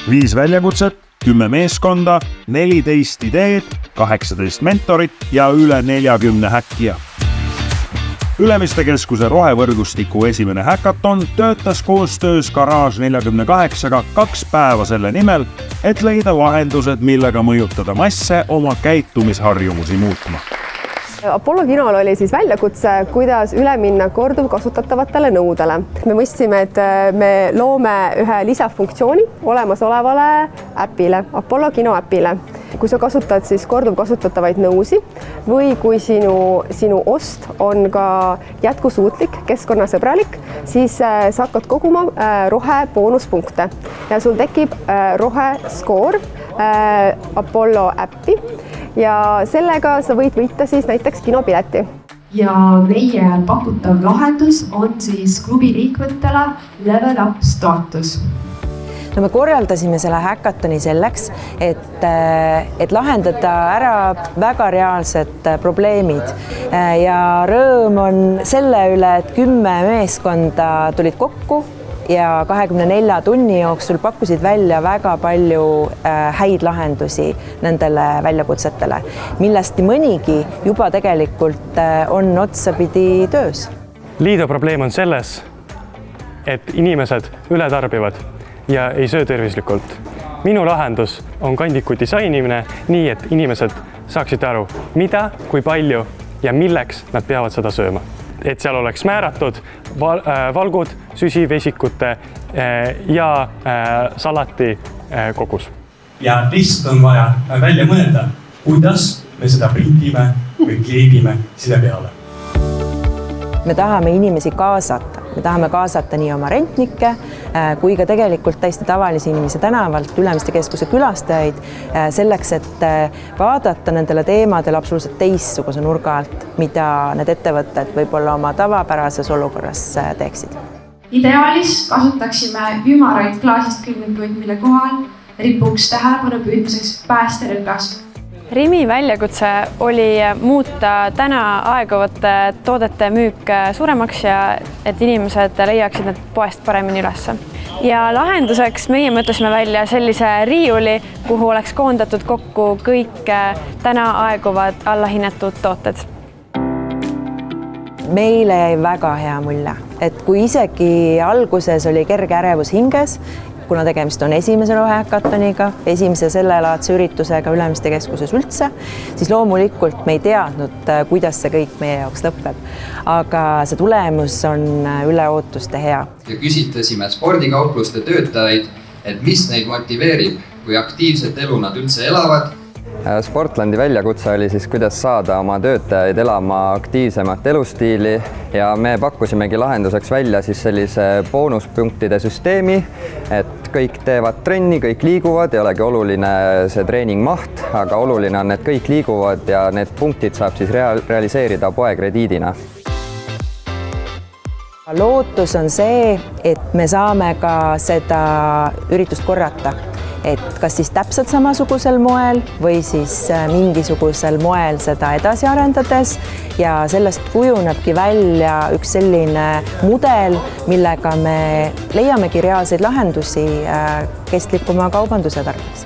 5 väljakutset, 10 meeskonda, 14 ideed, 18 mentorit ja üle 40 häkkija. Ülemiste Keskuse rohevõrgustiku esimene häkaton töötas koostöös Garage 48-ga 2 päeva selle nimel, et leida lahendused, millega mõjutada masse oma käitumisharjumusi muutma. Apollo kinol oli siis väljakutse, kuidas üle minna korduvkasutatavatele nõudele. Me mõistsime, et me loome ühe lisafunktsiooni olemasolevale äpile, Apollo kino äpile. Kui sa kasutad siis korduvkasutatavaid nõusi või kui sinu ost on ka jätkusuutlik, keskkonnasõbralik, siis sa hakkad koguma roheboonuspunkte ja sul tekib roheskoor Apollo äppi ja sellega sa võid võita siis näiteks kinopileti. Ja meie pakutav lahendus on siis klubi liikmetele Level Up staatus. No me korraldasime selle häkatoni selleks, et lahendada ära väga reaalsed probleemid ja rõõm on selle üle, et 10 meeskonda tulid kokku ja 24 tunni jooksul pakkusid välja väga palju häid lahendusi nendele väljakutsetele, millest mõnigi juba tegelikult on otsapidi töös. Liido probleem on selles, et inimesed ületarbivad ja ei söö tervislikult. Minu lahendus on kandiku disainimine nii, et inimesed saaksid aru, mida, kui palju ja milleks nad peavad seda sööma. Et seal oleks määratud valgud, süsivesikute ja salati kogus. Ja lihtsalt on vaja välja mõelda, kuidas me seda printime või kleebime sille peale. Me tahame inimesi kaasata. Me tahame kaasata nii oma rentnikke kui ka tegelikult täiesti tavalisi inimesi tänavalt, Ülemiste Keskuse külastajaid, selleks, et vaadata nendele teemadele absoluutselt teistsuguse nurga alt, mida need ettevõtted võib-olla oma tavapärases olukorras teeksid. Ideaalis kasutaksime ümaraid klaasist külmikuid, mille kohal ripuks tähelepanu püüdmiseks päästerõngas. Rimi väljakutse oli muuta täna aeguvate toodete müük suuremaks ja et inimesed leiaksid need poest paremini ülesse. Ja lahenduseks meie mõtlesime välja sellise riiuli, kuhu oleks koondatud kokku kõik täna aeguvad allahinnatud tooted. Meile jäi väga hea mulje, et kui isegi alguses oli kerge ärevus hinges, kuna tegemist on esimese rohehäkatoniga, esimese sellelaadse üritusega Ülemiste Keskuses üldse, siis loomulikult me ei teadnud, kuidas see kõik meie jaoks lõpeb. Aga see tulemus on üle ootuste hea. Ja küsitlesime spordikaupluste töötajaid, et mis neid motiveerib, kui aktiivset elu nad üldse elavad. Sportlandi väljakutse oli siis, kuidas saada oma töötajaid elama aktiivsemat elustiili ja me pakkusimegi lahenduseks välja siis sellise boonuspunktide süsteemi, et kõik teevad trenni, kõik liiguvad, ei olegi oluline see treeningmaht, aga oluline on, et kõik liiguvad ja need punktid saab siis realiseerida poekrediidina. Lootus on see, et me saame ka seda üritust korrata. Et kas siis täpselt samasugusel moel või siis mingisugusel moel seda edasi arendades ja sellest kujunebki välja üks selline mudel, millega me leiamegi reaalseid lahendusi kestlikuma kaubanduse tarbeks.